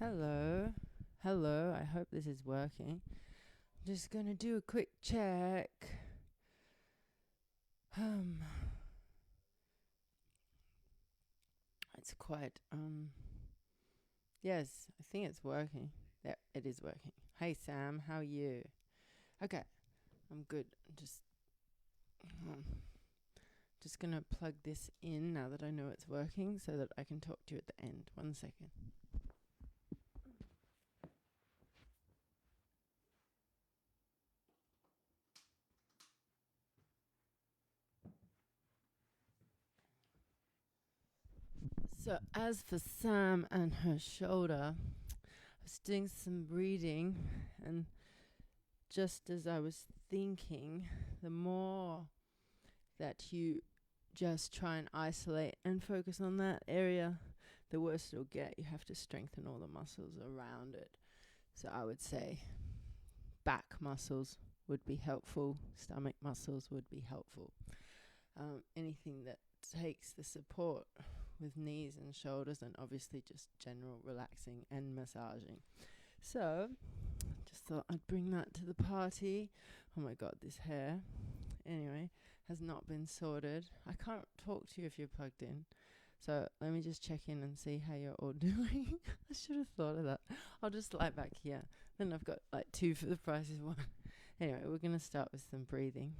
Hello. Hello. I hope this is working. I'm just going to do a quick check. It's quite yes, I think it's working. Yeah, it is working. Hey Sam, how are you? Okay. I'm good. Just going to plug this in now that I know it's working so that I can talk to you at the end. 1 second. So, as for Sam and her shoulder, I was doing some reading, and just as I was thinking, the more that you just try and isolate and focus on that area, the worse it'll get. You have to strengthen all the muscles around it. So I would say back muscles would be helpful, stomach muscles would be helpful. Anything that takes the support with knees and shoulders, and obviously just general relaxing and massaging. So just thought I'd bring that to the party. Oh my god, this hair anyway has not been sorted. I can't talk to you if you're plugged in, so let me just check in and see how you're all doing. I should have thought of that. I'll just lie back here, then I've got like 2 for the price of 1. Anyway, we're gonna start with some breathing.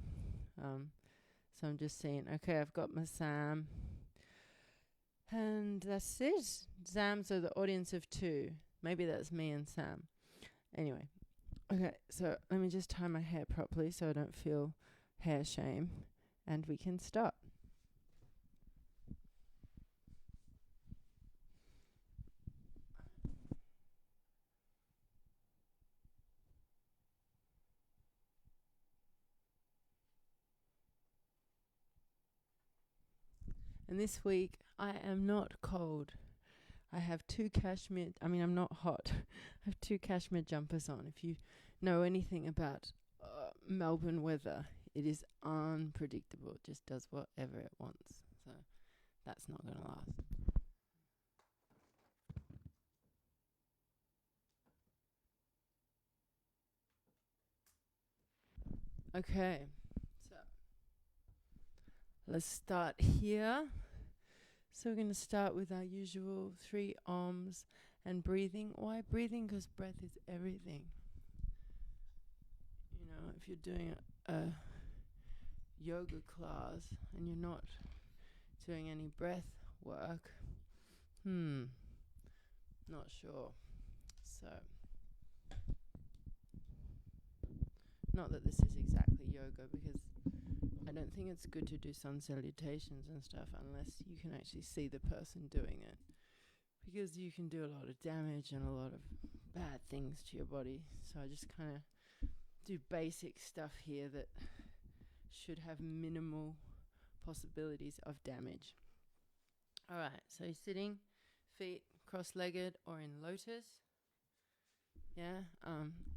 So I'm just saying, okay, I've got my Sam, and that's it. Sam's are the audience of 2. Maybe that's me and Sam. Anyway, okay, so let me just tie my hair properly so I don't feel hair shame, and we can start. And this week, I am not cold. I have 2 cashmere, I'm not hot. I have 2 cashmere jumpers on. If you know anything about Melbourne weather, it is unpredictable. It just does whatever it wants. So that's not going to last. Okay, so let's start here. So we're going to start with our usual 3 arms and breathing. Why breathing? Because breath is everything. You know, if you're doing a yoga class and you're not doing any breath work, not sure. So, not that this is exactly yoga, because I don't think it's good to do sun salutations and stuff unless you can actually see the person doing it, because you can do a lot of damage and a lot of bad things to your body. So I just kind of do basic stuff here that should have minimal possibilities of damage. Alright, so you're sitting, feet cross-legged or in lotus. Yeah,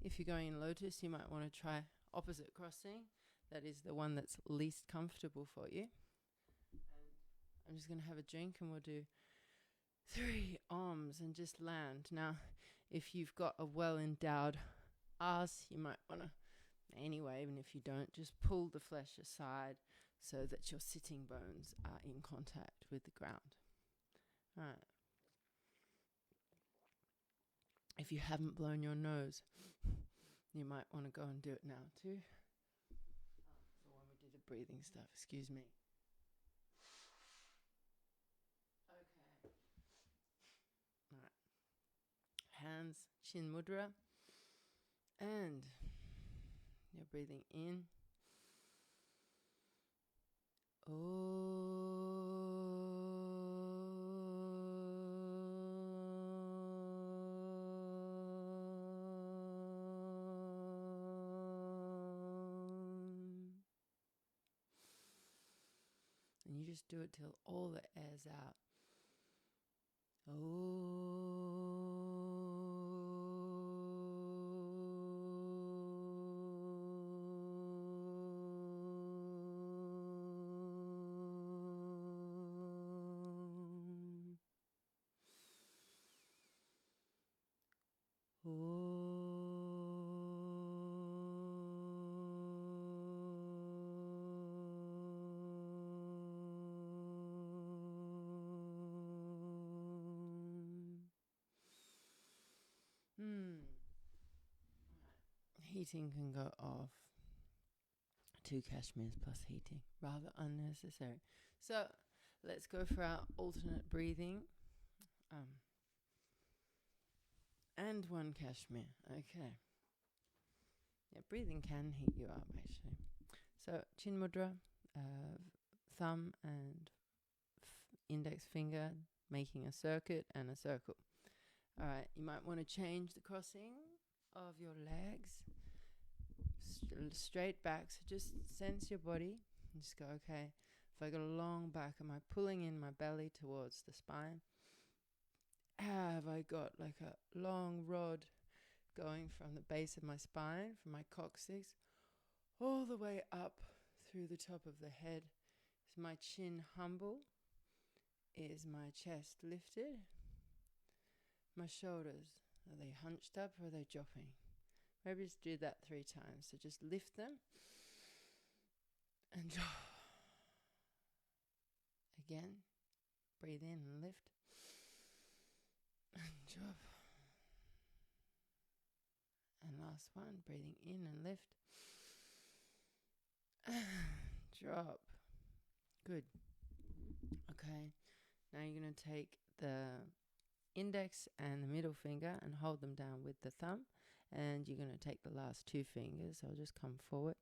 if you're going in lotus, you might want to try opposite crossing. That is the one that's least comfortable for you. And I'm just going to have a drink, and we'll do 3 arms and just land. Now, if you've got a well-endowed ass, you might want to, anyway, even if you don't, just pull the flesh aside so that your sitting bones are in contact with the ground. All right. If you haven't blown your nose, you might want to go and do it now too. So when we do the breathing stuff, excuse me. Okay. All right. Hands, chin mudra. And you're breathing in. And you just do it till all the air's out. heating can go off. 2 Kashmirs plus heating, rather unnecessary. So let's go for our alternate breathing. And 1 Kashmir. Okay. Yeah, breathing can heat you up actually. So Chin Mudra, thumb and index finger making a circuit and a circle. All right, you might want to change the crossing of your legs straight back. So just sense your body and just go, okay, if I got a long back, am I pulling in my belly towards the spine? Have I got like a long rod going from the base of my spine, from my coccyx, all the way up through the top of the head? Is my chin humble? Is my chest lifted? My shoulders, are they hunched up or are they dropping? Maybe just do that 3 times. So just lift them and drop. Again, breathe in and lift and drop. And last one, breathing in and lift and drop. Good. Okay, now you're going to take the index and the middle finger and hold them down with the thumb, and you're going to take the last 2 fingers. So I'll just come forward.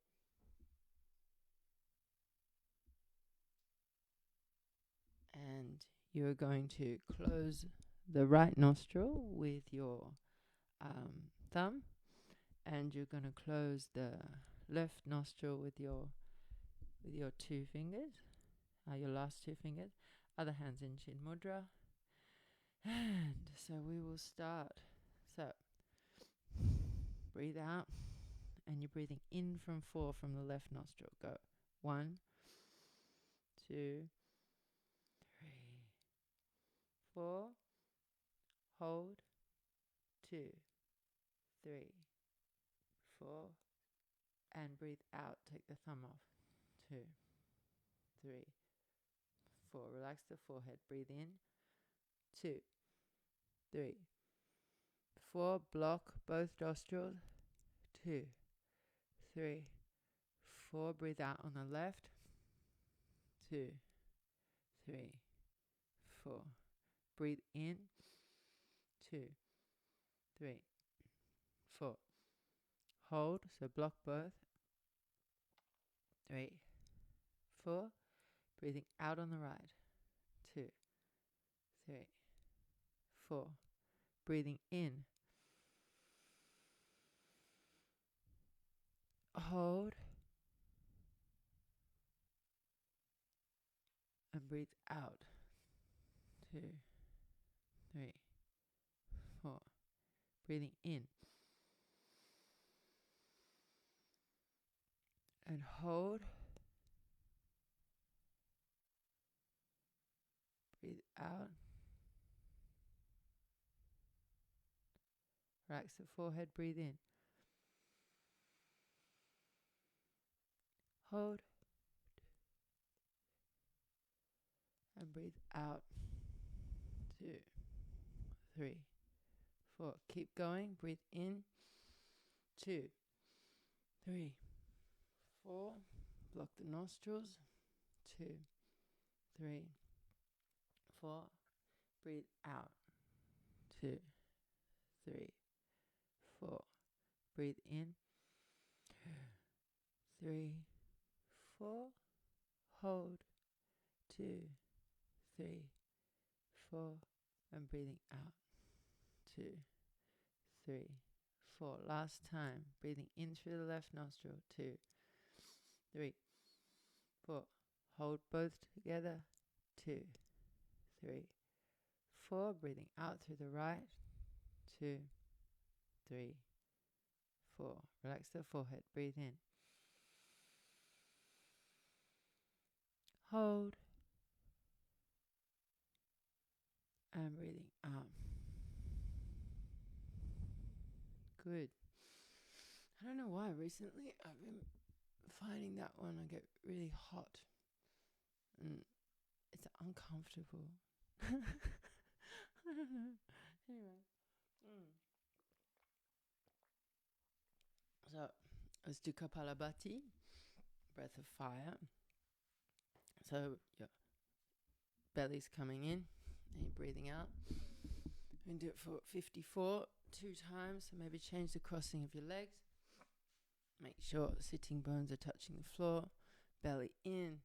And you're going to close the right nostril with your thumb, and you're going to close the left nostril with your 2 fingers, your last 2 fingers. Other hand's in Chin Mudra. And so we will start. So breathe out, and you're breathing in from 4 from the left nostril. Go. 1, 2, 3, 4. Hold. 2, 3, 4. And breathe out. Take the thumb off. 2, 3, 4. Relax the forehead. Breathe in. 2, 3, 4. Block both nostrils. 2, 3, 4. Breathe out on the left. 2, 3, 4. Breathe in. 2, 3, 4. Hold. So block both. 3, 4. Breathing out on the right. 2, 3, 4. Breathing in. Hold. And breathe out. 2, 3, 4. Breathing in. And hold. Breathe out. Relax the forehead. Breathe in. Hold. And breathe out. 2, 3, 4. Keep going. Breathe in. 2, 3, 4. Block the nostrils. 2, 3, 4. Breathe out. 2, 3, 4. Breathe in. 3, 4. Hold. 2, 3, 4. And breathing out. 2, 3, 4. Last time. Breathing in through the left nostril. 2, 3, 4. Hold both together. 2, 3, 4. Breathing out through the right. 2, 3, 4. Relax the forehead. Breathe in. Hold. And breathing out. Good. I don't know why recently I've been finding that one I get really hot and it's uncomfortable. I don't know. Anyway. So Let's do Kapalabhati, breath of fire. So your belly's coming in and you're breathing out. We can do it for 54, 2 times. So maybe change the crossing of your legs. Make sure sitting bones are touching the floor. Belly in,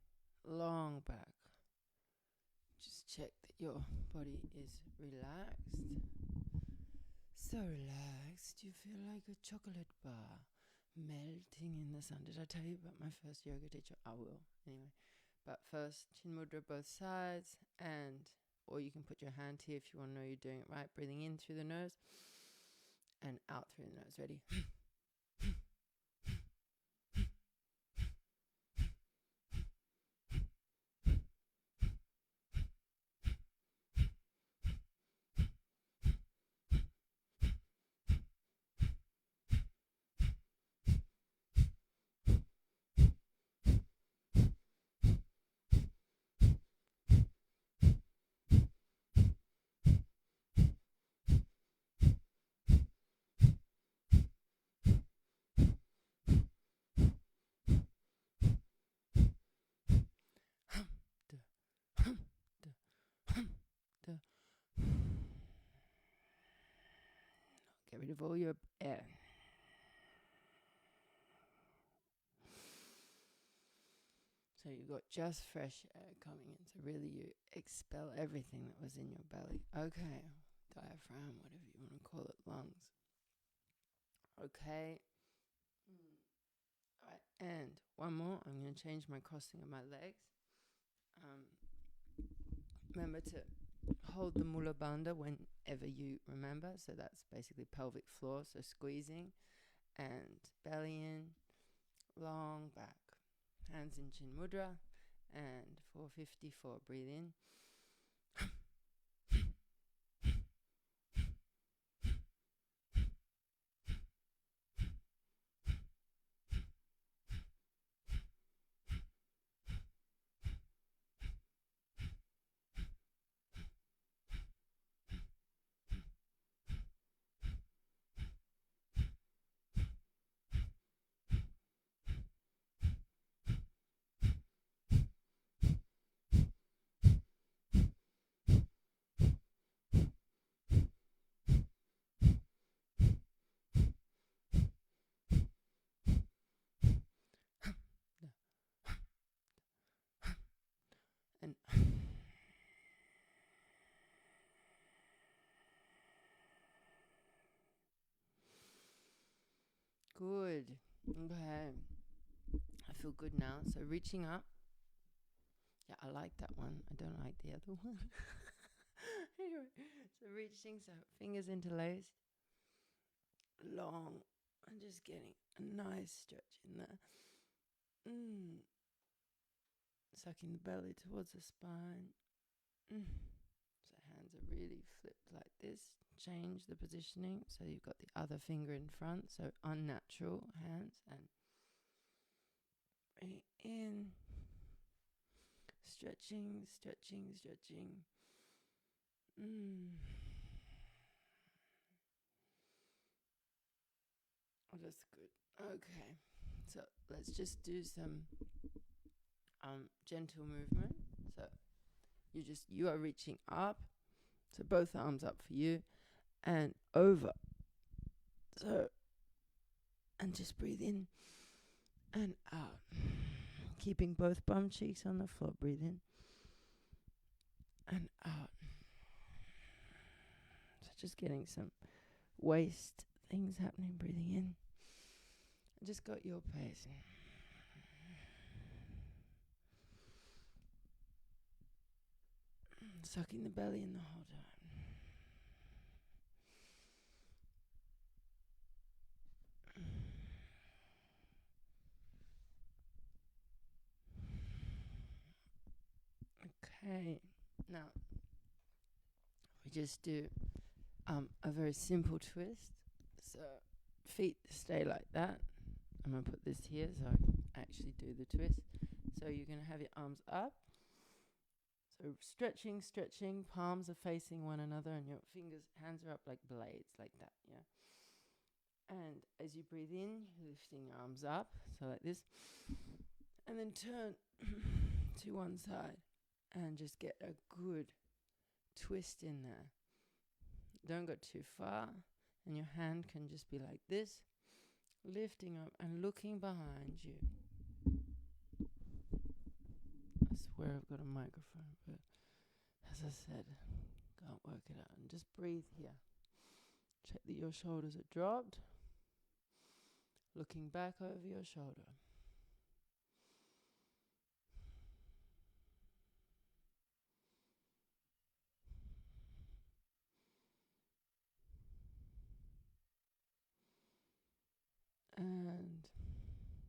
long back. Just check that your body is relaxed. So relaxed, you feel like a chocolate bar melting in the sun. Did I tell you about my first yoga teacher? I will, anyway. But first, chin mudra both sides, or you can put your hand here if you want to know you're doing it right. Breathing in through the nose and out through the nose. Ready? Get rid of all your air. So you've got just fresh air coming in. So really you expel everything that was in your belly. Okay. Diaphragm, whatever you want to call it, lungs. Okay. All right. And one more. I'm going to change my crossing of my legs. Remember to hold the Mula Bandha whenever you remember. So that's basically pelvic floor. So squeezing and belly in, long back. Hands in chin mudra. And 454. Breathe in. And good. Okay. I feel good now. So reaching up. Yeah, I like that one. I don't like the other one. Anyway, so reaching, so fingers interlaced. Long. And just getting a nice stretch in there. Sucking the belly towards the spine. So hands are really flipped like this. Change the positioning so you've got the other finger in front. So unnatural hands, and bring it in. Stretching, stretching, stretching. Oh, that's good. Okay. So let's just do some gentle movement. So you are reaching up. So both arms up for you and over. So, and just breathe in and out. Keeping both bum cheeks on the floor. Breathe in and out. So just getting some waist things happening. Breathing in. Just got your pace. Sucking the belly in the whole time. Okay, now we just do a very simple twist. So feet stay like that. I'm going to put this here so I can actually do the twist. So you're going to have your arms up. So stretching, stretching, palms are facing one another and your hands are up like blades, like that, yeah. And as you breathe in, you're lifting your arms up, so like this, and then turn to one side and just get a good twist in there. Don't go too far, and your hand can just be like this, lifting up and looking behind you. I swear I've got a microphone, but as I said, can't work it out. And just breathe here. Check that your shoulders are dropped. Looking back over your shoulder. And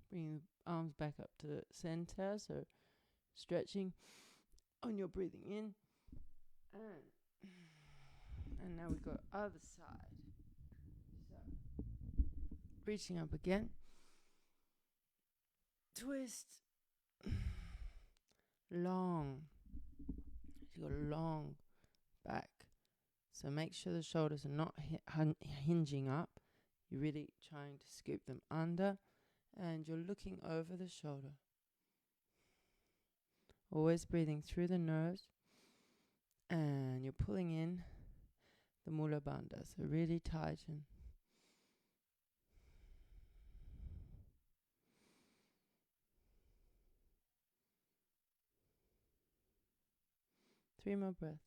bring the arms back up to center, so stretching on your breathing in. And now we go other side. So reaching up again. Twist. Long. You go long back. So make sure the shoulders are not hinging up. You're really trying to scoop them under, and you're looking over the shoulder. Always breathing through the nose, and you're pulling in the Mula Bandha. So really tighten. Three more breaths.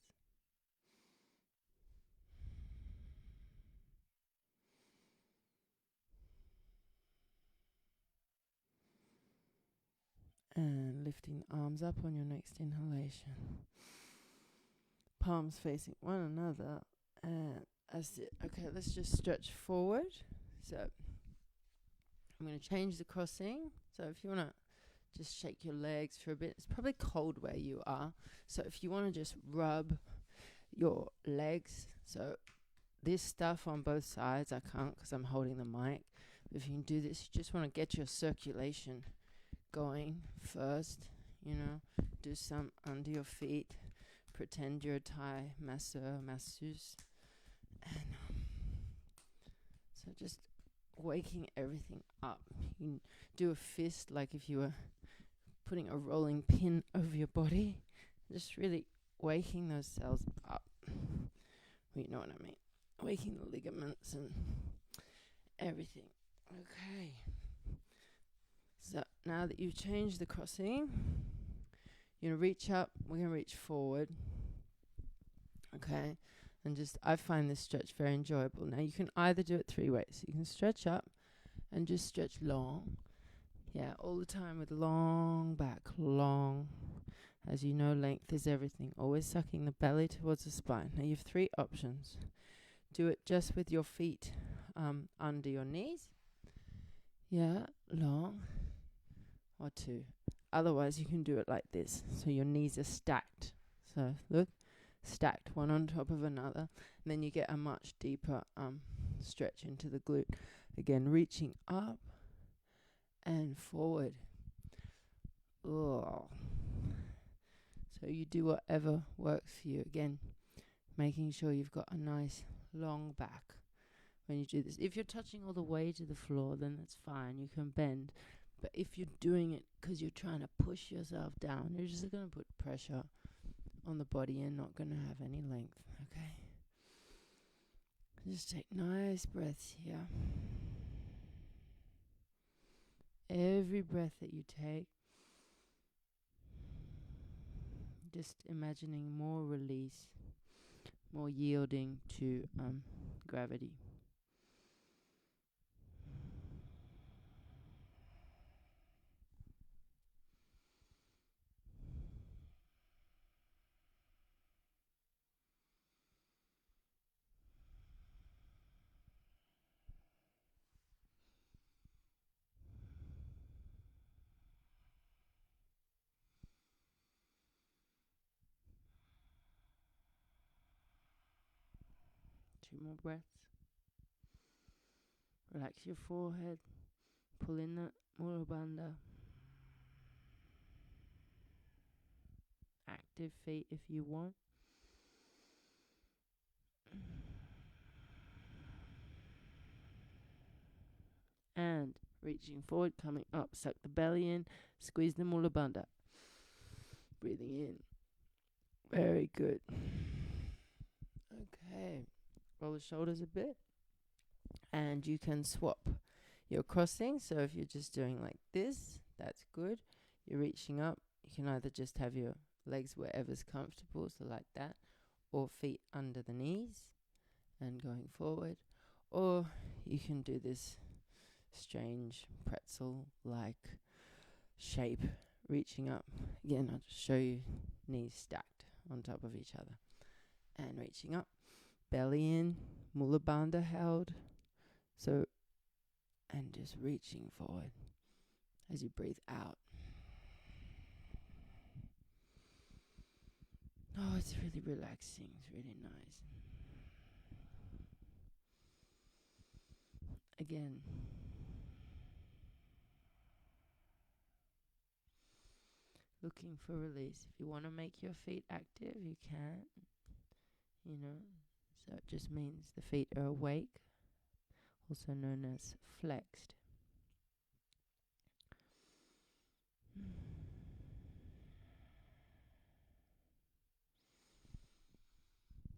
And lifting the arms up on your next inhalation. Palms facing one another. And that's it. Okay, let's just stretch forward. So I'm going to change the crossing. So if you want to just shake your legs for a bit. It's probably cold where you are. So if you want to just rub your legs. So this stuff on both sides, I can't because I'm holding the mic. But if you can do this, you just want to get your circulation going first. You know, do some under your feet. Pretend you're a Thai masseur, masseuse. And so just waking everything up. You can do a fist like if you were putting a rolling pin over your body. Just really waking those cells up. Well, you know what I mean. Waking the ligaments and everything. Okay. So now that you've changed the crossing, you're going to reach up. We're going to reach forward. Okay. And just, I find this stretch very enjoyable. Now you can either do it three ways. You can stretch up and just stretch long. Yeah, all the time with long back, long. As you know, length is everything. Always sucking the belly towards the spine. Now you have three options. Do it just with your feet under your knees. Yeah, long. Or two. Otherwise, you can do it like this. So your knees are stacked. So look, stacked one on top of another. And then you get a much deeper stretch into the glute. Again, reaching up and forward. Oh. So you do whatever works for you. Again, making sure you've got a nice long back when you do this. If you're touching all the way to the floor, then that's fine. You can bend. But if you're doing it because you're trying to push yourself down, you're just going to put pressure on the body and not going to have any length. Okay? Just take nice breaths here. Every breath that you take, just imagining more release, more yielding to gravity. Two more breaths. Relax your forehead. Pull in the Mula Bandha. Active feet if you want. reaching forward, coming up, suck the belly in, squeeze the Mula Bandha. Breathing in. Very good. Okay, roll the shoulders a bit, and you can swap your crossing. So if you're just doing like this, that's good. You're reaching up, you can either just have your legs wherever's comfortable, so like that, or feet under the knees and going forward, or you can do this strange pretzel like shape, reaching up. Again, I'll just show you, knees stacked on top of each other and reaching up, belly in, Mula Bandha held, so, and just reaching forward as you breathe out. Oh, it's really relaxing. It's really nice. Again. Looking for release. If you want to make your feet active, you can. So it just means the feet are awake, also known as flexed.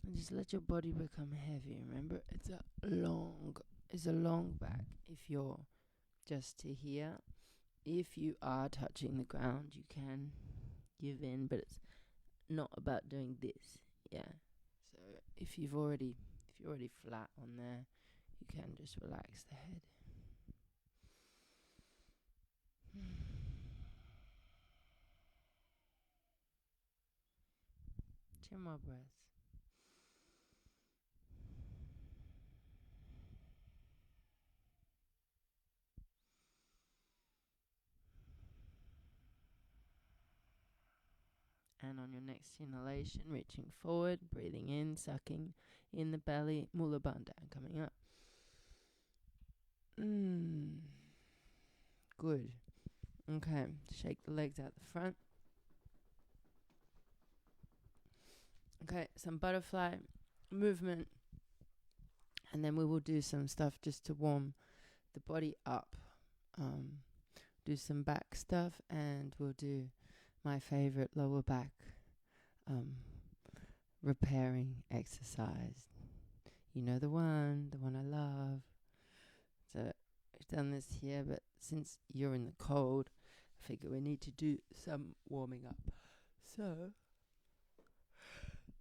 And just let your body become heavy. Remember, it's a long back. If you're just to here, if you are touching the ground, you can give in, but it's not about doing this. Yeah. So if you're already flat on there, you can just relax the head. 2 more breaths. And on your next inhalation, reaching forward, breathing in, sucking in the belly, Mula Bandha, and coming up. Good. Okay, shake the legs out the front. Okay, some butterfly movement. And then we will do some stuff just to warm the body up. Do some back stuff, and we'll do my favorite lower back repairing exercise. You know the one I love. So I've done this here, but since you're in the cold, I figure we need to do some warming up. So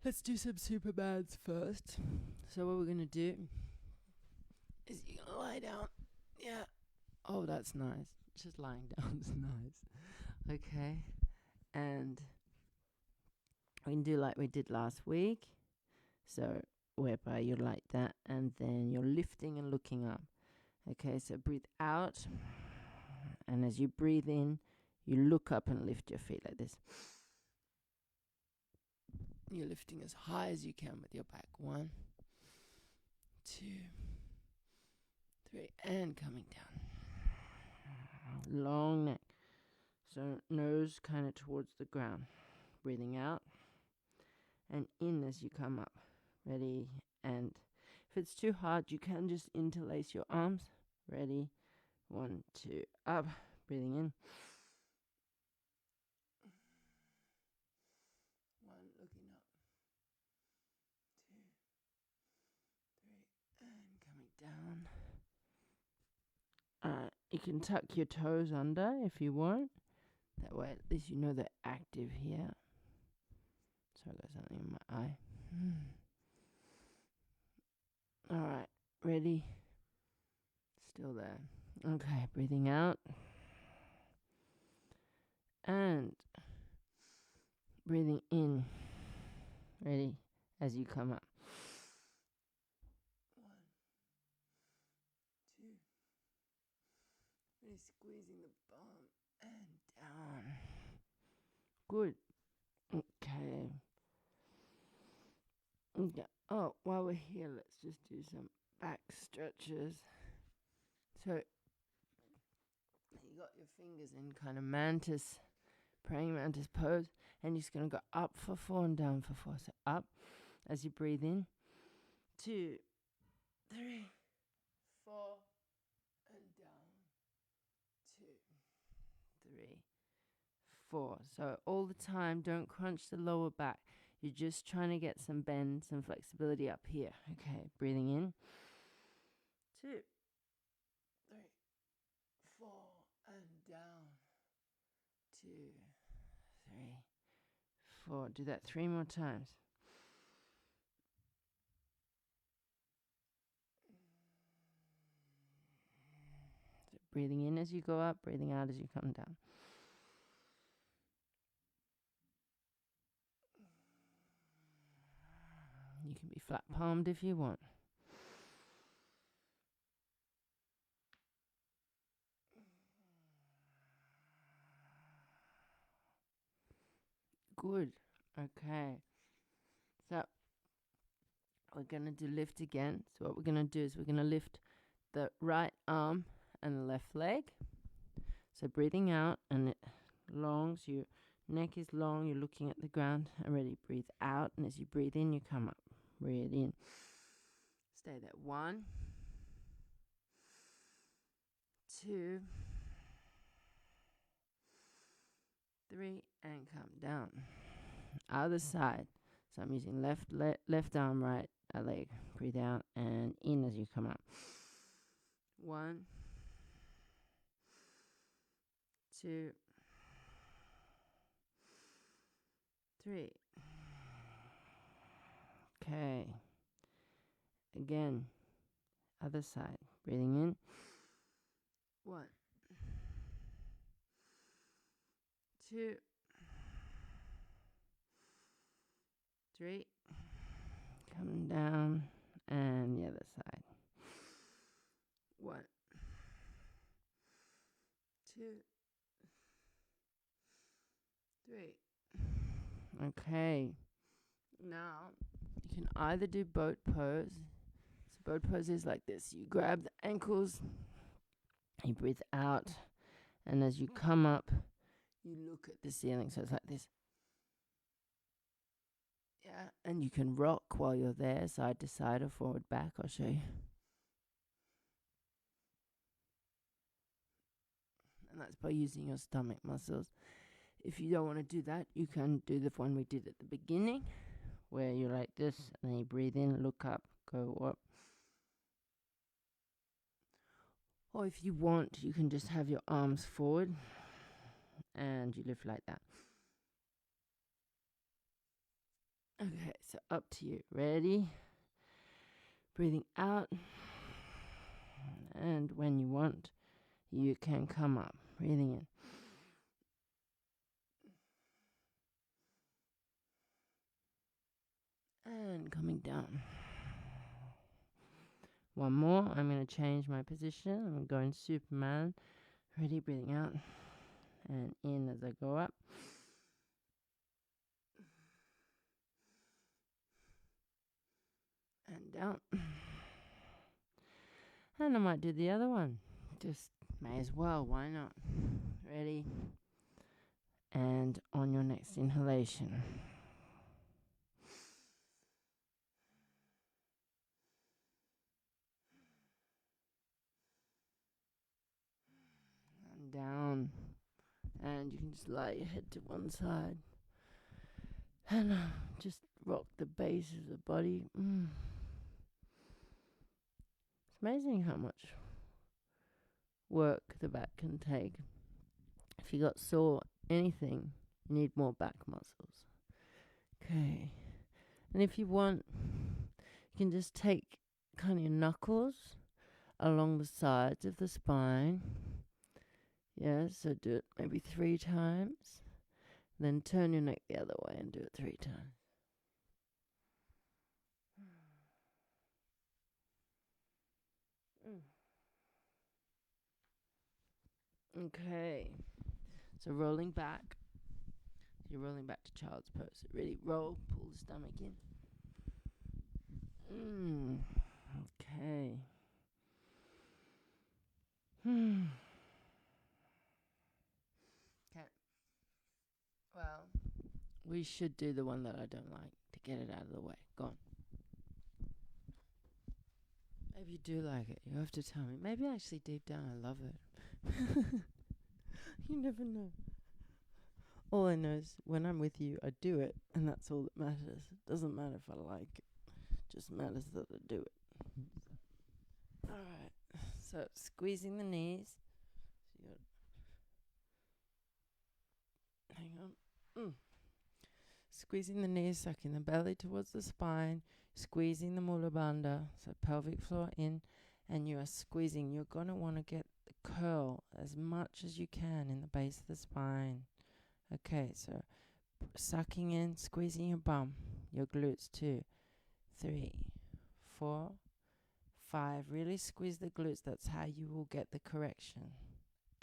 let's do some Supermans first. So what we're going to do is you're going to lie down. Yeah. Oh, that's nice. Just lying down is nice. Okay. And we can do like we did last week. So whereby you're like that, and then you're lifting and looking up. Okay, so breathe out. And as you breathe in, you look up and lift your feet like this. You're lifting as high as you can with your back. 1, 2, 3, and coming down. Long neck. So nose kind of towards the ground. Breathing out and in as you come up. Ready? And if it's too hard, you can just interlace your arms. Ready? 1, 2, up. Breathing in. 1, looking up. 2, 3, and coming down. You can tuck your toes under if you want. That way, at least you know they're active here. Sorry, I got something in my eye. Alright, ready? Still there. Okay, breathing out. And breathing in. Ready? As you come up. 1, 2. Really squeezing the bum and down. Good. Okay. Oh, while we're here, let's just do some back stretches. So you got your fingers in kind of praying mantis pose, and you're just going to go up for 4 and down for 4. So up as you breathe in. 2, 3, 4, and down. 4. So all the time, don't crunch the lower back. You're just trying to get some bend, some flexibility up here. Okay, breathing in. 2, 3, 4, and down. 2, 3, 4. Do that 3 more times. So breathing in as you go up, breathing out as you come down. You can be flat palmed if you want. Good. Okay. So we're going to do lift again. So what we're going to do is we're going to lift the right arm and the left leg. So breathing out and it long. So your neck is long. You're looking at the ground. And ready. Breathe out. And as you breathe in, you come up. Breathe in. Stay there. 1, 2, 3, and come down. Other side. So I'm using left arm, right leg. Breathe out and in as you come up. 1, 2, 3. Okay. Again, other side. Breathing in. 1, 2, 3. Come down and the other side. 1, 2, 3. Okay. Now you can either do boat pose. So boat pose is like this. You grab the ankles, you breathe out, and as you come up, you look at the ceiling. So it's like this. Yeah, and you can rock while you're there, side to side or forward back. I'll show you. And that's by using your stomach muscles. If you don't want to do that, you can do the one we did at the beginning, where you're like this, and then you breathe in, look up, go up. Or if you want, you can just have your arms forward, and you lift like that. Okay, so up to you. Ready? Breathing out. And when you want, you can come up. Breathing in. And coming down. One more. I'm going to change my position. I'm going to go in Superman. Ready? Breathing out. And in as I go up. And down. And I might do the other one. Just may as well. Why not? Ready? And on your next inhalation. And down. And you can just lie your head to one side. And just rock the base of the body. It's amazing how much work the back can take. If you got sore anything, you need more back muscles. Okay. And if you want, you can just take kind of your knuckles along the sides of the spine. Yeah, so do it maybe 3 times. Then turn your neck the other way and do it 3 times. Okay. So rolling back. You're rolling back to child's pose. Ready? Roll. Pull the stomach in. Okay. Okay. Well, we should do the one that I don't like to get it out of the way. Go on. Maybe you do like it. You have to tell me. Maybe actually deep down I love it. You never know. All I know is when I'm with you, I do it, and that's all that matters. It doesn't matter if I like it, just matters that I do it. All right, so squeezing the knees. So you got, hang on. Squeezing the knees, sucking the belly towards the spine, squeezing the mula bandha, so pelvic floor in, and you are squeezing. You're going to want to get the curl as much as you can in the base of the spine. Okay, so sucking in, squeezing your bum, your glutes, 2, 3, 4, 5. Really squeeze the glutes. That's how you will get the correction.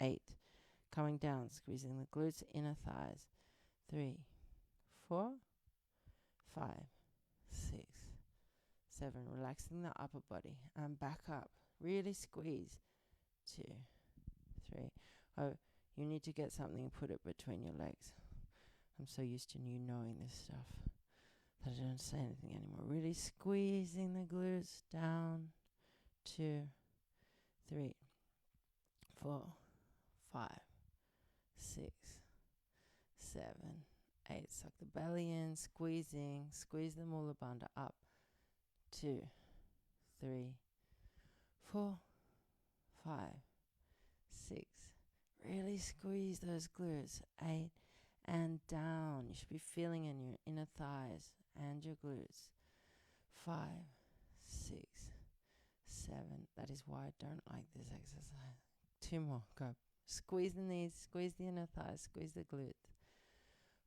8. Coming down, squeezing the glutes, inner thighs. 3, 4, 5, 6, 7. Relaxing the upper body and back up. Really squeeze. 2, 3. Oh, you need to get something and put it between your legs. I'm so used to you knowing this stuff that I don't say anything anymore. Really squeezing the glutes down. 2, 3, 4, 5, 6, 7, 8. Suck the belly in, squeezing. Squeeze the mula bandha up. 2, 3, 4, 5, 6. Really squeeze those glutes. 8 and down. You should be feeling in your inner thighs and your glutes. 5, 6, 7. That is why I don't like this exercise. 2 more. Go. Squeeze the knees, squeeze the inner thighs, squeeze the glutes.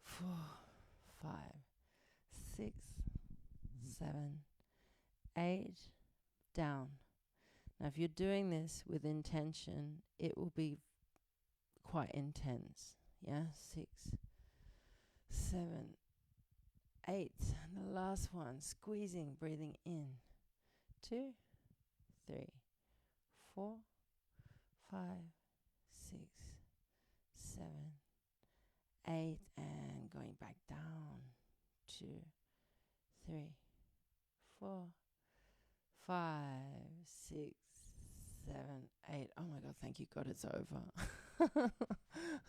4, 5, 6, 7, 8. Down. Now, if you're doing this with intention, it will be quite intense. Yeah? 6, 7, 8. And the last one, squeezing, breathing in. 2, 3, 4, 5, 6, 7, 8. And going back down. 2, 3, 4, 5, 6, 7, 8. Oh my God, thank you God, it's over.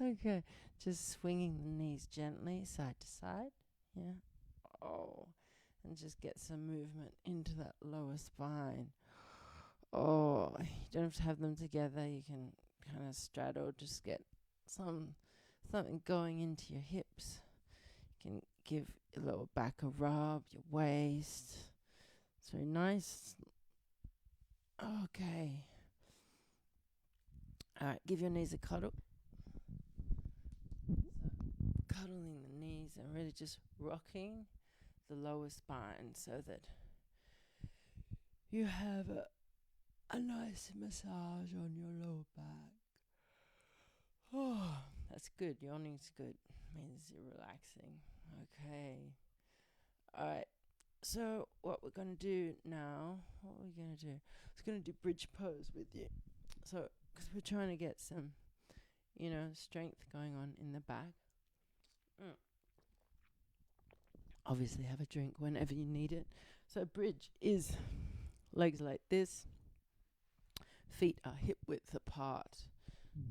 Okay, just swinging the knees gently side to side. Yeah. Oh, and just get some movement into that lower spine. Oh, you don't have to have them together. You can kind of straddle, just get something going into your hips. You can give your lower back a rub, your waist. It's very nice. Okay. All right, give your knees a cuddle. So, cuddling the knees and really just rocking the lower spine so that you have a nice massage on your lower back. Oh, that's good. Yawning's good. Means you're relaxing. Okay. All right. So what we're going to do now, what are we going to do? I was going to do bridge pose with you. So, because we're trying to get some, strength going on in the back. Obviously have a drink whenever you need it. So bridge is legs like this. Feet are hip width apart.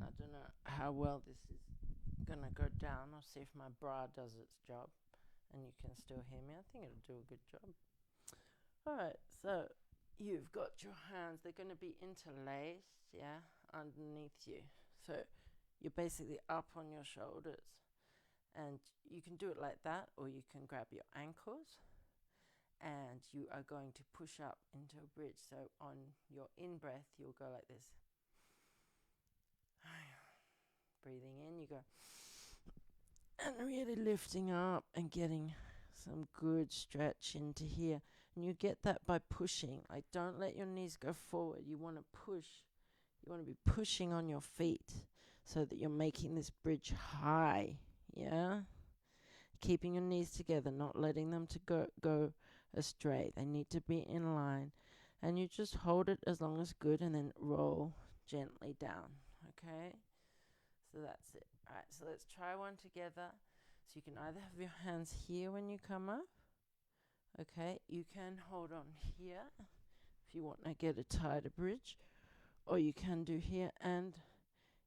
I don't know how well this is going to go down. I'll see if my bra does its job. And you can still hear me. I think it'll do a good job. Alright, so you've got your hands. They're going to be interlaced, yeah, underneath you. So you're basically up on your shoulders. And you can do it like that, or you can grab your ankles. And you are going to push up into a bridge. So on your in-breath, you'll go like this. Breathing in, you go. And really lifting up and getting some good stretch into here. And you get that by pushing. Like, don't let your knees go forward. You want to push. You want to be pushing on your feet so that you're making this bridge high. Yeah? Keeping your knees together, not letting them to go astray. They need to be in line. And you just hold it as long as good and then roll gently down. Okay? So that's it. Alright, so let's try one together. So you can either have your hands here when you come up. Okay, you can hold on here if you want to get a tighter bridge. Or you can do here, and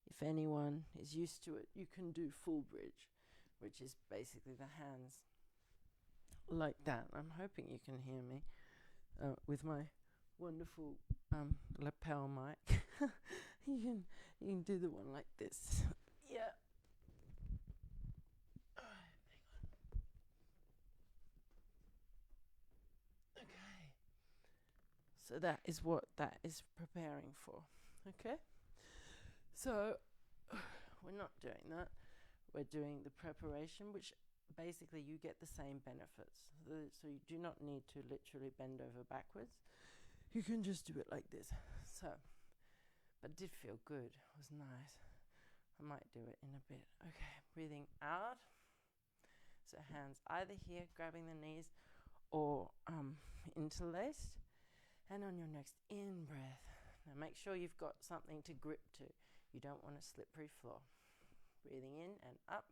if anyone is used to it, you can do full bridge. which is basically the hands like that. I'm hoping you can hear me with my wonderful lapel mic. you can do the one like this. Yeah. Okay. So that is what that is preparing for. Okay. So we're not doing that. We're doing the preparation, which basically you get the same benefits. So you do not need to literally bend over backwards. You can just do it like this. So, but it did feel good. It was nice. I might do it in a bit. Okay, breathing out. So hands either here, grabbing the knees, or interlaced. And on your next in-breath, now make sure you've got something to grip to. You don't want a slippery floor. Breathing in and up.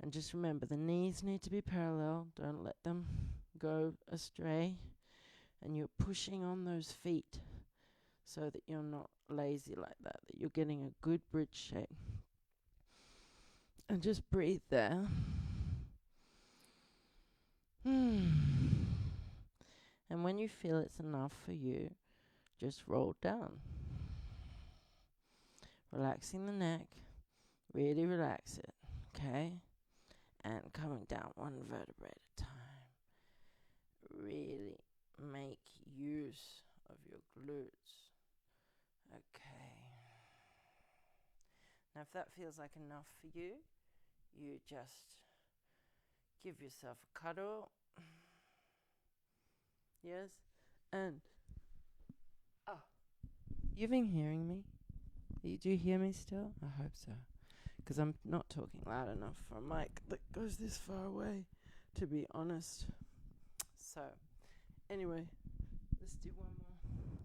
And just remember, the knees need to be parallel. Don't let them go astray. And you're pushing on those feet so that you're not lazy like that, that you're getting a good bridge shape. And just breathe there. And when you feel it's enough for you, just roll down. Relaxing the neck. Really relax it. Okay? And coming down one vertebrae at a time. Really make use of your glutes. Okay. Now if that feels like enough for you, you just give yourself a cuddle. Yes? And you've been hearing me? Do you hear me still? I hope so. Because I'm not talking loud enough for a mic that goes this far away, to be honest. So, anyway, let's do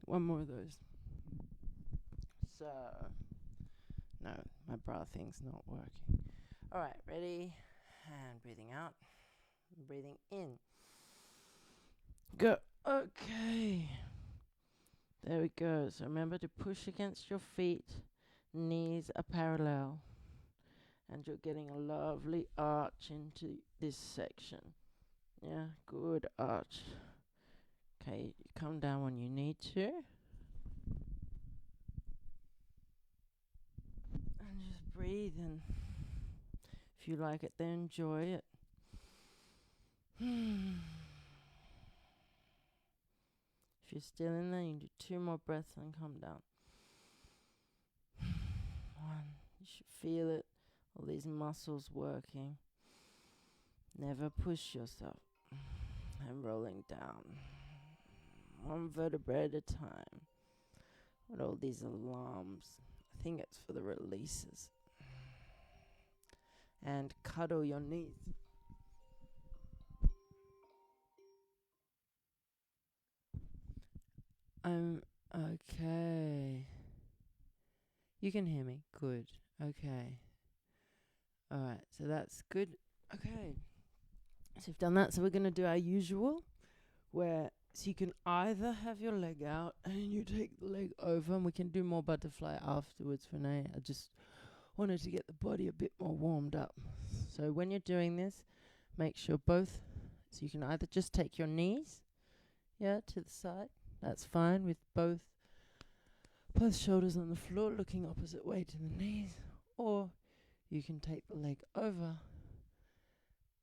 one more of those. So, no, my bra thing's not working. Alright, ready? And breathing out. Breathing in. Go. Okay. There we go. So remember to push against your feet. Knees are parallel. And you're getting a lovely arch into this section. Yeah, good arch. Okay, you come down when you need to. And just breathe, and if you like it, then enjoy it. If you're still in there, you can do 2 more breaths and come down. 1. You should feel it. All these muscles working. Never push yourself. And rolling down. 1 vertebrae at a time. With all these alarms. I think it's for the releases. And cuddle your knees. Okay. You can hear me? Good. Okay. Alright, so that's good. Okay. So you've done that. So we're going to do our usual, where so you can either have your leg out and you take the leg over, and we can do more butterfly afterwards, Renee. I just wanted to get the body a bit more warmed up. So when you're doing this, make sure both, so you can either just take your knees, to the side. That's fine, with both shoulders on the floor, looking opposite way to the knees, or you can take the leg over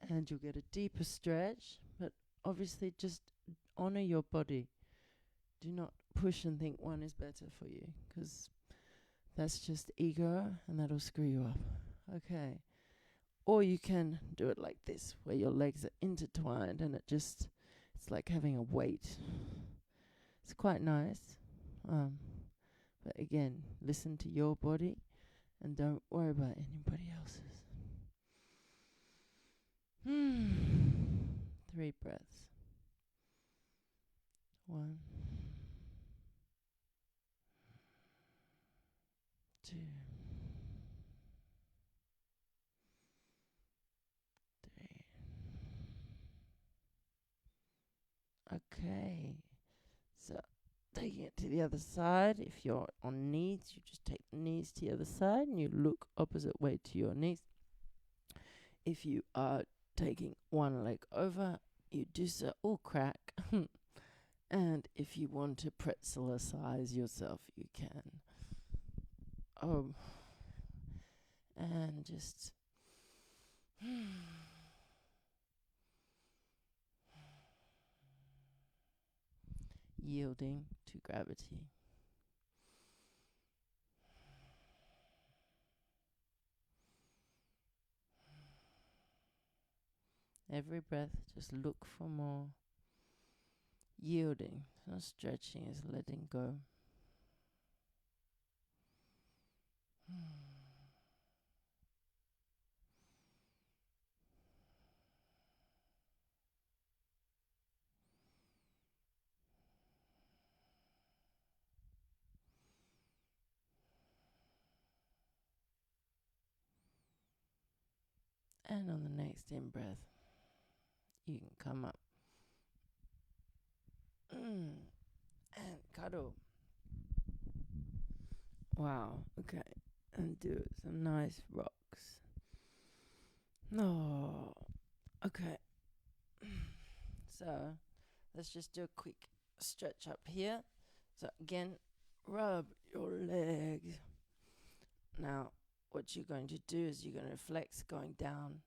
and you'll get a deeper stretch, but obviously just honor your body. Do not push and think one is better for you, because that's just ego and that'll screw you up. Okay. Or you can do it like this, where your legs are intertwined and it's like having a weight. It's quite nice. But again, listen to your body and don't worry about anybody else's. 3 breaths. 1, 2, 3. Okay. So taking it to the other side. If you're on knees, you just take the knees to the other side and you look opposite way to your knees. If you are taking one leg over, you do so. Oh, crack. And if you want to pretzelize yourself, you can. Oh, and just yielding to gravity. Every breath, just look for more. Yielding, it's not stretching, it's letting go. And on the next in breath, you can come up and cuddle. Wow, okay. And do some nice rocks. No. Okay. So let's just do a quick stretch up here. So again, rub your legs. Now, what you're going to do is you're going to flex going down.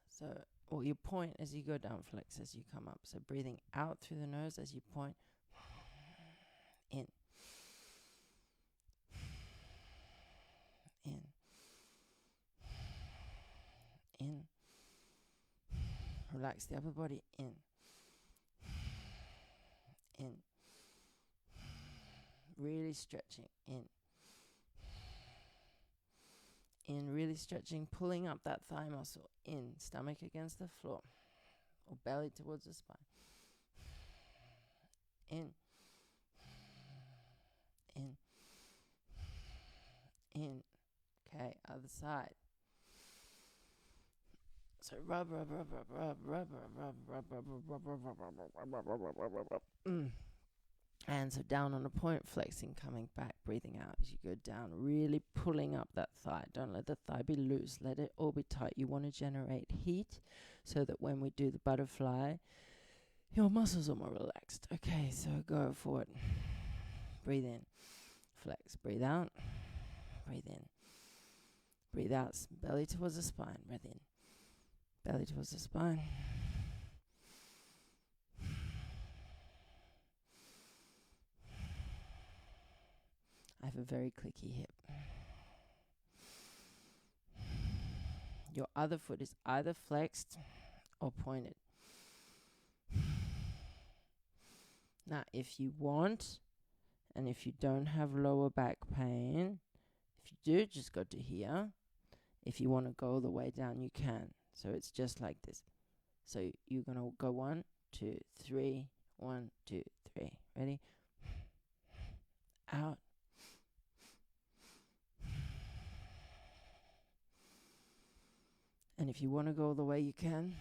So, or you point as you go down, flex as you come up. So breathing out through the nose as you point. In. In. In. Relax the upper body. In. In. Really stretching. In. In, really stretching, pulling up that thigh muscle. In, stomach against the floor or belly towards the spine. In. In. In. Okay, other side. So rub, rub, rub, rub, rub, rub, rub, rub, rub, rub, rub, rub, rub, rub, rub, rub, rub, rub. Hands are down on a point, flexing, coming back, breathing out as you go down, really pulling up that thigh. Don't let the thigh be loose. Let it all be tight. You want to generate heat so that when we do the butterfly, your muscles are more relaxed. Okay, so go forward. Breathe in. Flex. Breathe out. Breathe in. Breathe out. Belly towards the spine. Breathe in. Belly towards the spine. I have a very clicky hip. Your other foot is either flexed or pointed. Now, if you want, and if you don't have lower back pain, if you do, just go to here. If you want to go all the way down, you can. So it's just like this. So you're going to go 1, 2, 3, 1, 2, 3. Ready? Out. And if you want to go all the way, you can.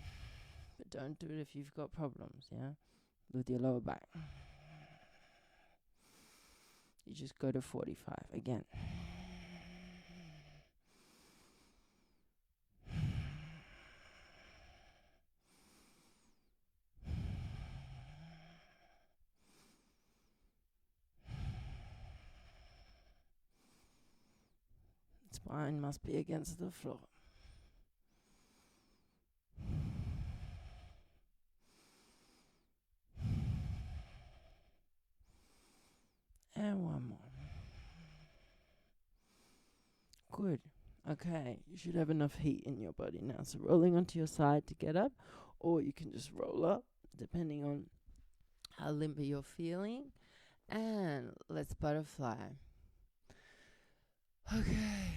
But don't do it if you've got problems, yeah? With your lower back. You just go to 45 again. Spine must be against the floor. And one more. Good. Okay, you should have enough heat in your body now. So rolling onto your side to get up, or you can just roll up, depending on how limber you're feeling. And let's butterfly. Okay.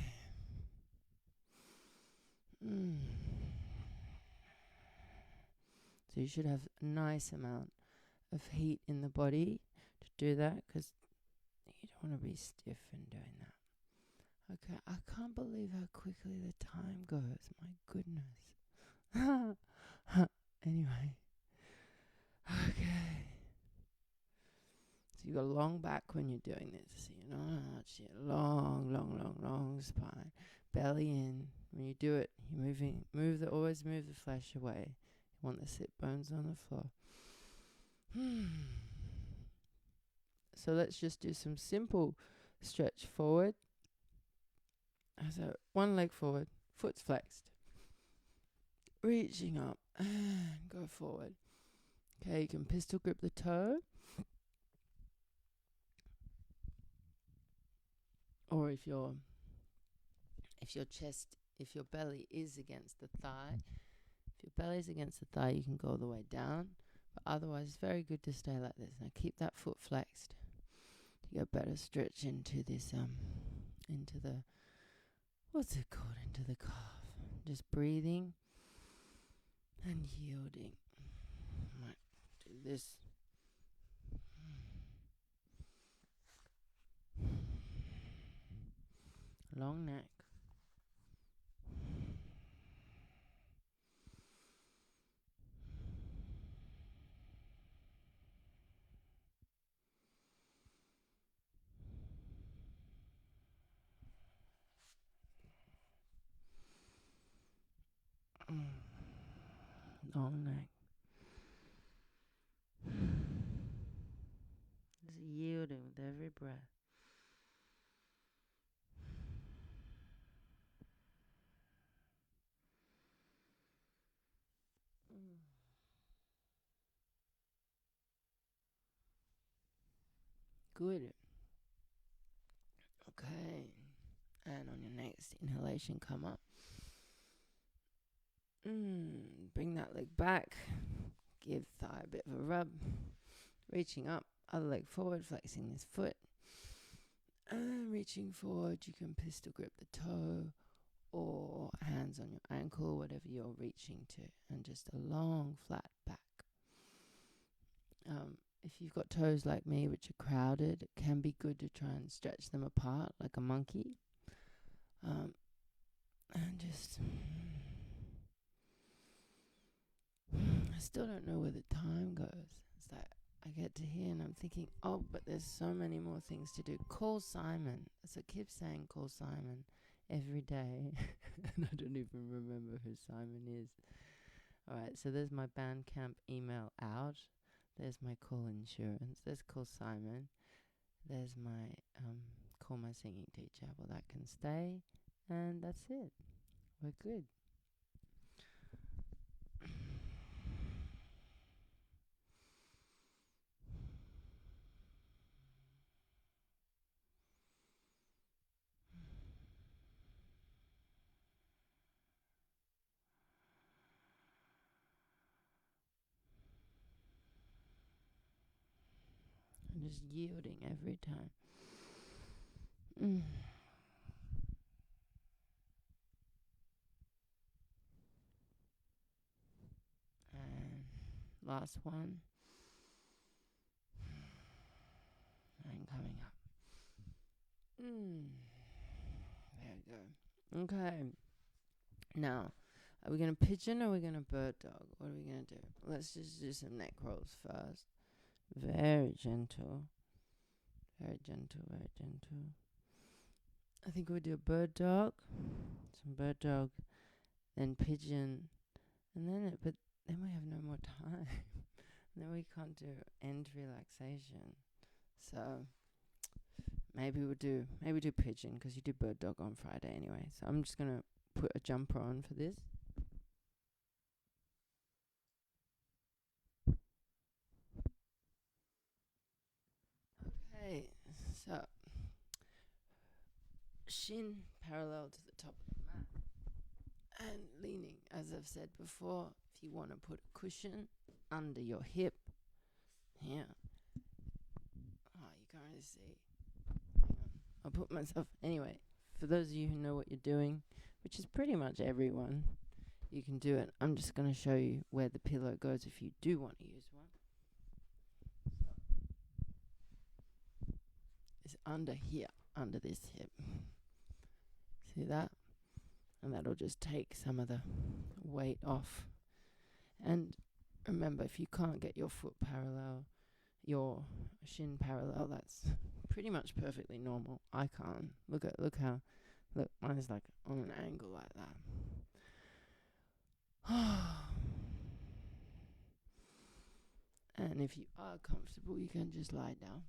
So you should have a nice amount of heat in the body to do that, because you don't want to be stiff in doing that. Okay, I can't believe how quickly the time goes. My goodness. Anyway. Okay. So you got a long back you're doing this. You know, long spine, belly in. When you do it, you're always move the flesh away. You want the sit bones on the floor. So let's just do some simple stretch forward. So one leg forward, foot's flexed. Reaching up and go forward. Okay, you can pistol grip the toe. Or if your belly is against the thigh, you can go all the way down. But otherwise, it's very good to stay like this. Now keep that foot flexed to get better stretch into this, into the, what's it called, into the calf. Just breathing and yielding. Might do this. Long neck. Long neck. Just yielding with every breath. Good. Okay. And on your next inhalation, come up. Bring that leg back. Give thigh a bit of a rub. Reaching up, other leg forward, flexing this foot. And reaching forward, you can pistol grip the toe or hands on your ankle, whatever you're reaching to. And just a long, flat back. If you've got toes like me, which are crowded, it can be good to try and stretch them apart like a monkey. And just... I still don't know where the time goes. It's like I get to here and I'm thinking, oh, but there's so many more things to do. Call Simon. So I keep saying call Simon every day. And I don't even remember who Simon is. All right, so there's my Bandcamp email out. There's my call insurance. There's call Simon. There's my call my singing teacher. Well, that can stay. And that's it. We're good. I'm just yielding every time. And last one. And coming up. There we go. Okay. Now, are we going to pigeon or are we going to bird dog? What are we going to do? Let's just do some neck rolls first. Very gentle. Very gentle, very gentle. I think we'll do a bird dog. Some bird dog. Then pigeon. And then but then we have no more time. And then we can't do end relaxation. So maybe do pigeon, because you do bird dog on Friday anyway. So I'm just going to put a jumper on for this. Okay, so shin parallel to the top of the mat and leaning, as I've said before. If you want to put a cushion under your hip here. Oh, you can't really see. Hang on. I'll put myself... Anyway, for those of you who know what you're doing, which is pretty much everyone, you can do it. I'm just going to show you where the pillow goes if you do want to use one. It's under here, under this hip. See that? And that'll just take some of the weight off. And remember, if you can't get your foot parallel, your shin parallel, that's pretty much perfectly normal. I can't. Look, mine's like on an angle like that. And if you are comfortable, you can just lie down.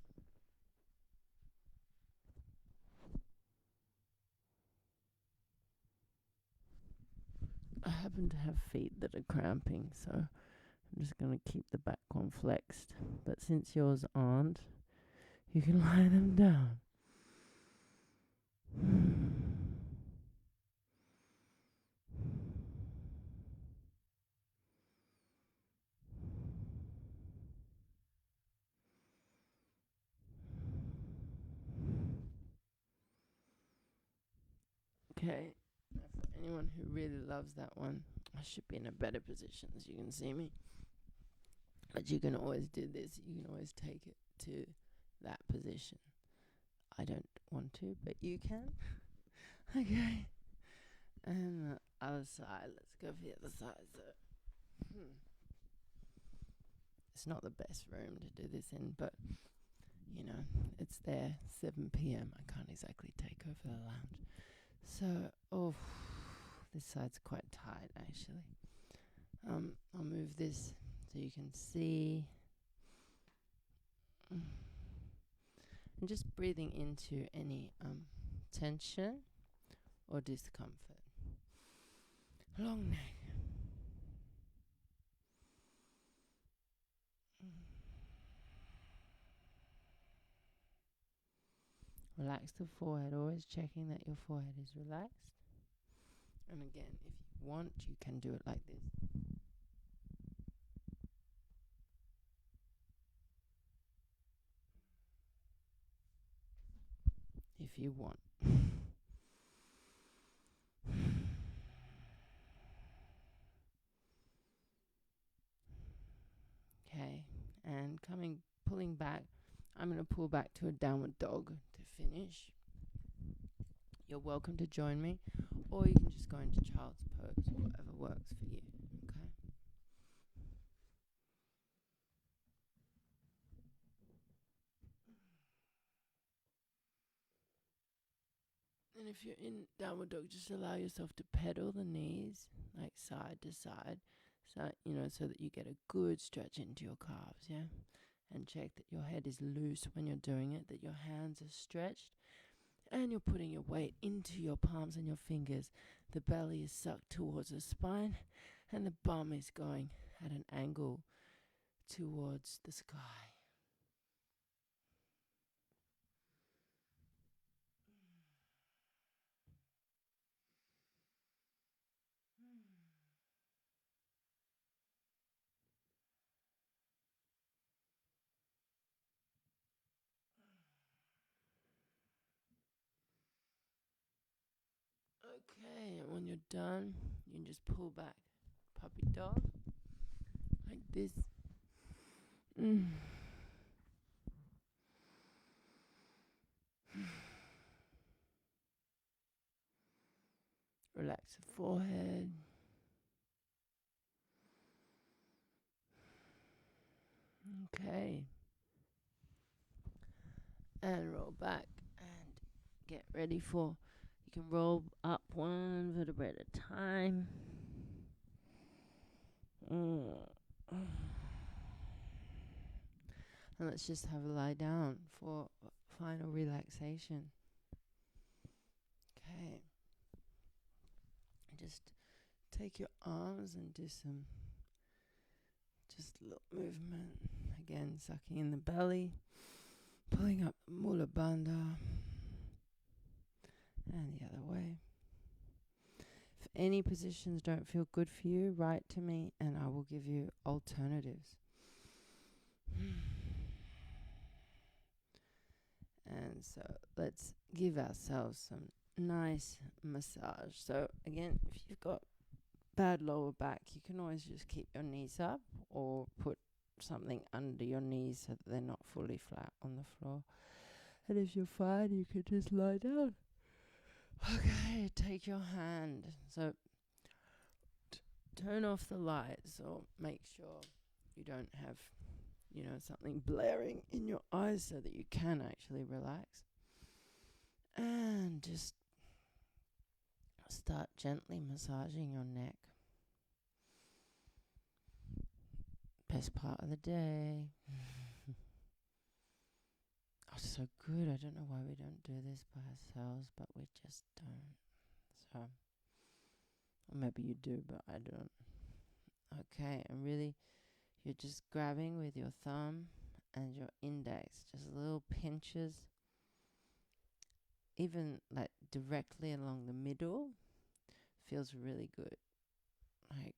I happen to have feet that are cramping, so I'm just going to keep the back one flexed. But since yours aren't, you can lie them down. Okay, now for anyone who really loves that one, I should be in a better position so you can see me. But you can always do this. You can always take it to that position. I don't want to, but you can. Okay. And the other side. Let's go for the other side. So, it's not the best room to do this in, but you know, it's there. 7 p.m. I can't exactly take over the lounge. So, this side's quite tight actually. I'll move this so you can see. And just breathing into any tension or discomfort. Long neck. Relax the forehead, always checking that your forehead is relaxed. And again, if you want, you can do it like this. If you want. Okay, and pulling back, I'm going to pull back to a downward dog to finish. You're welcome to join me, or you can just go into child's pose, whatever works for you. Okay. And if you're in downward dog, just allow yourself to pedal the knees like side to side, so that you get a good stretch into your calves, yeah? And check that your head is loose when you're doing it, that your hands are stretched, and you're putting your weight into your palms and your fingers. The belly is sucked towards the spine, and the bum is going at an angle towards the sky. Okay, and when you're done, you can just pull back, puppy dog, like this. Relax the forehead. Okay. And roll back and get ready for, you can roll up one vertebrae at a time. And let's just have a lie down for final relaxation. Okay. Just take your arms and do some just little movement. Again, sucking in the belly, pulling up Mula Bandha, and the other way. If any positions don't feel good for you, write to me and I will give you alternatives. And so let's give ourselves some nice massage. So again, if you've got bad lower back, you can always just keep your knees up or put something under your knees so that they're not fully flat on the floor. And if you're fine, you can just lie down. Okay, take your hand. So turn off the lights or make sure you don't have something blaring in your eyes so that you can actually relax. And just start gently massaging your neck. Best part of the day. Oh, so good. I don't know why we don't do this by ourselves, but we just don't. So, or maybe you do, but I don't. Okay, and really, you're just grabbing with your thumb and your index, just little pinches, even like directly along the middle. Feels really good. Like,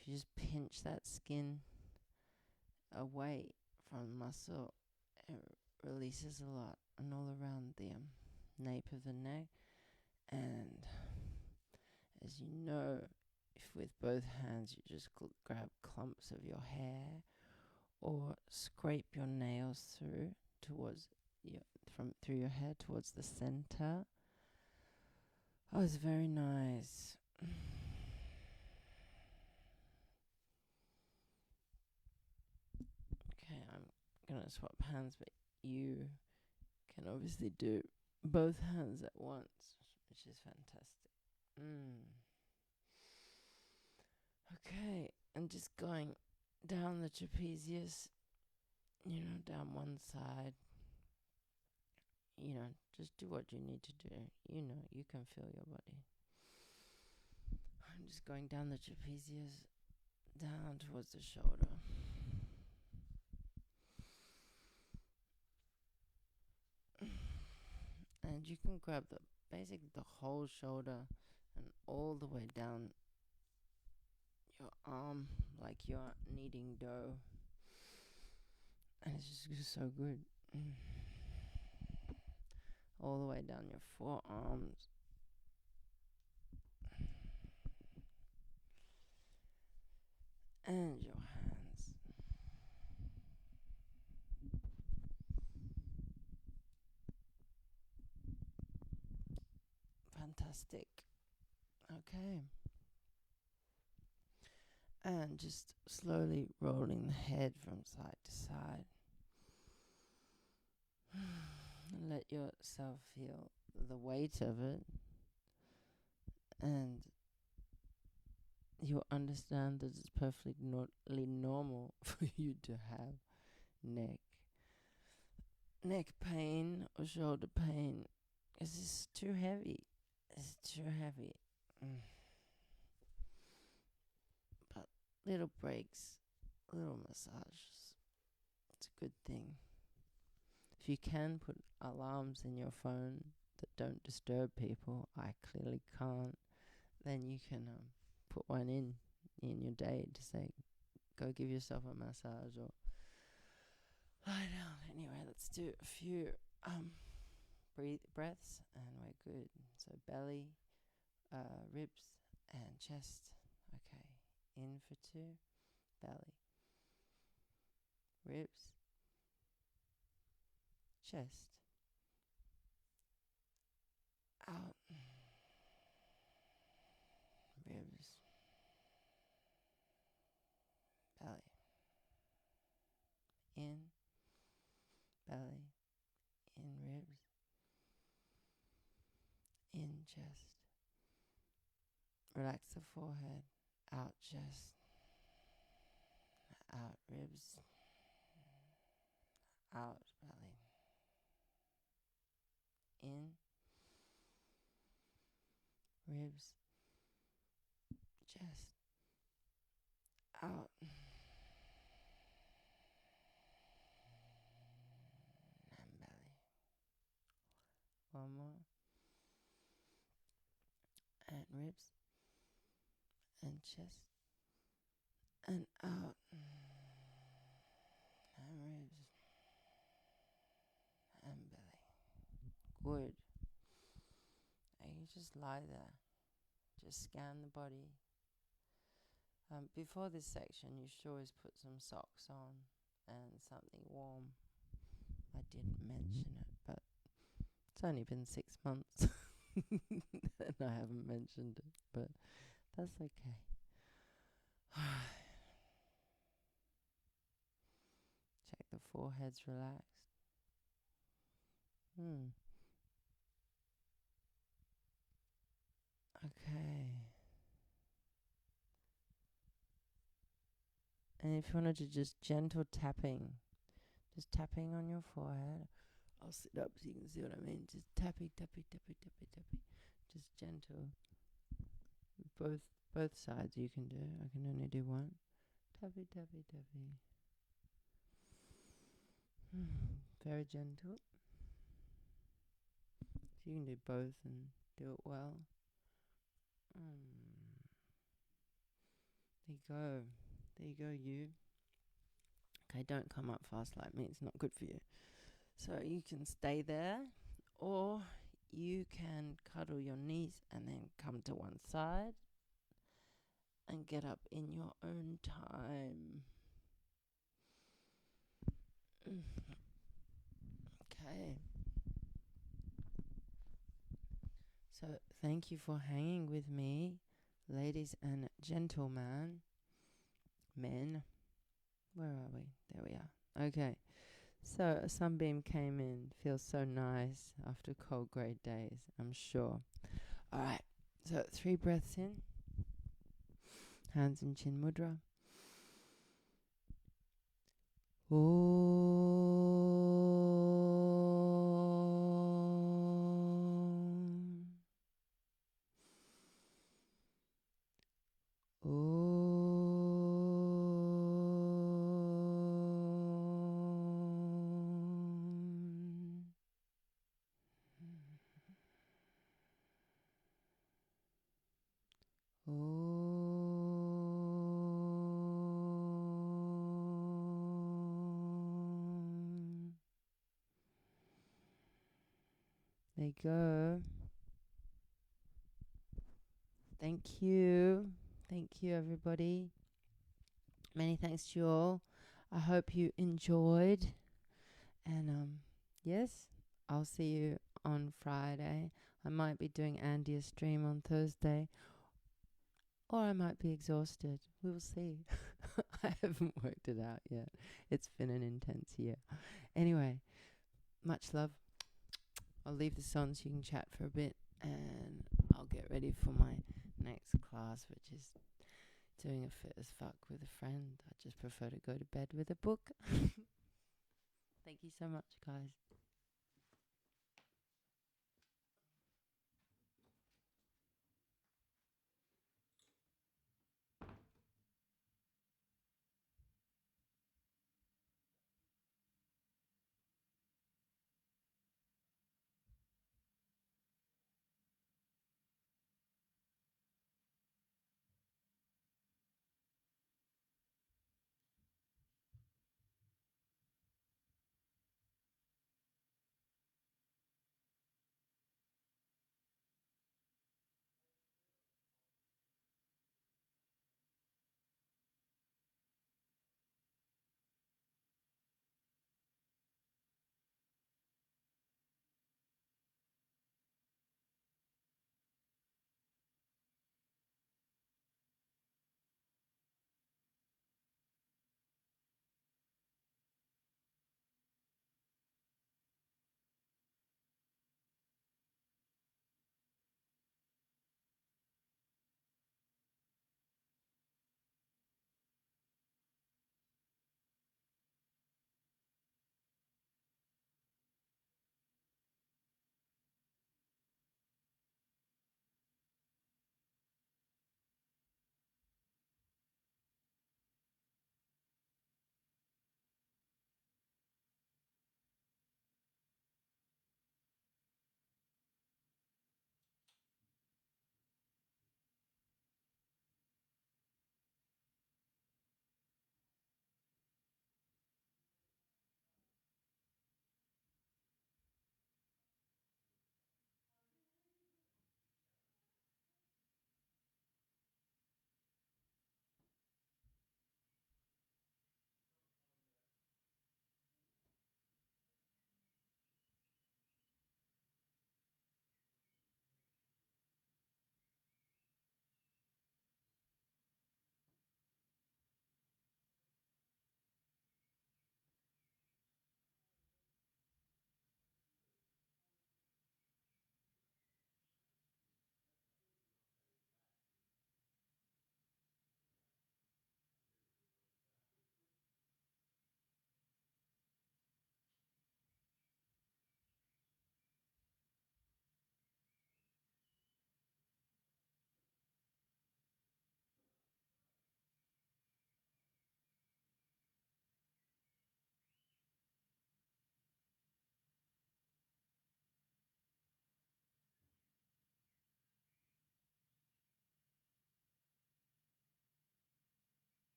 if you just pinch that skin away from the muscle, it releases a lot, and all around the nape of the neck. And as you know, if with both hands you just grab clumps of your hair or scrape your nails through your hair towards the center. Oh, it's very nice. Okay, I'm gonna swap hands, but you can obviously do both hands at once, which is fantastic. Okay, and just going down the trapezius, down one side. Just do what you need to do. You can feel your body. I'm just going down the trapezius, down towards the shoulder. And you can grab basically the whole shoulder and all the way down your arm like you're kneading dough. And it's just so good. All the way down your forearms. And your hands. Fantastic. Okay. And just slowly rolling the head from side to side. And let yourself feel the weight of it. And you'll understand that it's perfectly normal for you to have neck pain or shoulder pain. It's too heavy. It's too heavy. But little breaks, little massages, it's a good thing. If you can put alarms in your phone that don't disturb people, I clearly can't, then you can put one in your day to say, go give yourself a massage or lie down. Anyway, let's do a few breaths and we're good. So belly, ribs and chest. Okay, in for 2, belly, ribs, chest, out, ribs, belly, in, belly, in ribs, in chest. Relax the forehead, out chest, out ribs, out belly, in, ribs, chest, out, and belly. One more. And ribs, and chest, and out, and ribs, and belly. Good. And you just lie there. Just scan the body. Before this section, you should always put some socks on and something warm. I didn't mention it, but it's only been 6 months and I haven't mentioned it, but that's okay. forehead's relaxed. Okay. And if you wanted to just gentle tapping, just tapping on your forehead. I'll sit up so you can see what I mean. Just tapping, tapping, tapping, tapping, tapping. Just gentle. Both sides you can do. I can only do one. Tappy, tappy, tappy. Very gentle. So you can do both and do it well. There you go. There you go, you. Okay, don't come up fast like me. It's not good for you. So you can stay there, or you can cuddle your knees and then come to one side and get up in your own time. Okay. So thank you for hanging with me, ladies and gentlemen. Men. Where are we? There we are. Okay. So a sunbeam came in. Feels so nice after cold grey days, I'm sure. All right. So 3 breaths in. Hands in chin mudra. There you go. Thank you. Thank you, everybody. Many thanks to you all. I hope you enjoyed. And yes, I'll see you on Friday. I might be doing Andy's stream on Thursday. Or I might be exhausted. We will see. I haven't worked it out yet. It's been an intense year. Anyway, much love. I'll leave this on so you can chat for a bit, and I'll get ready for my next class, which is doing a fit as fuck with a friend. I just prefer to go to bed with a book. Thank you so much, guys.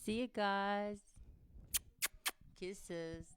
See you guys. Kisses.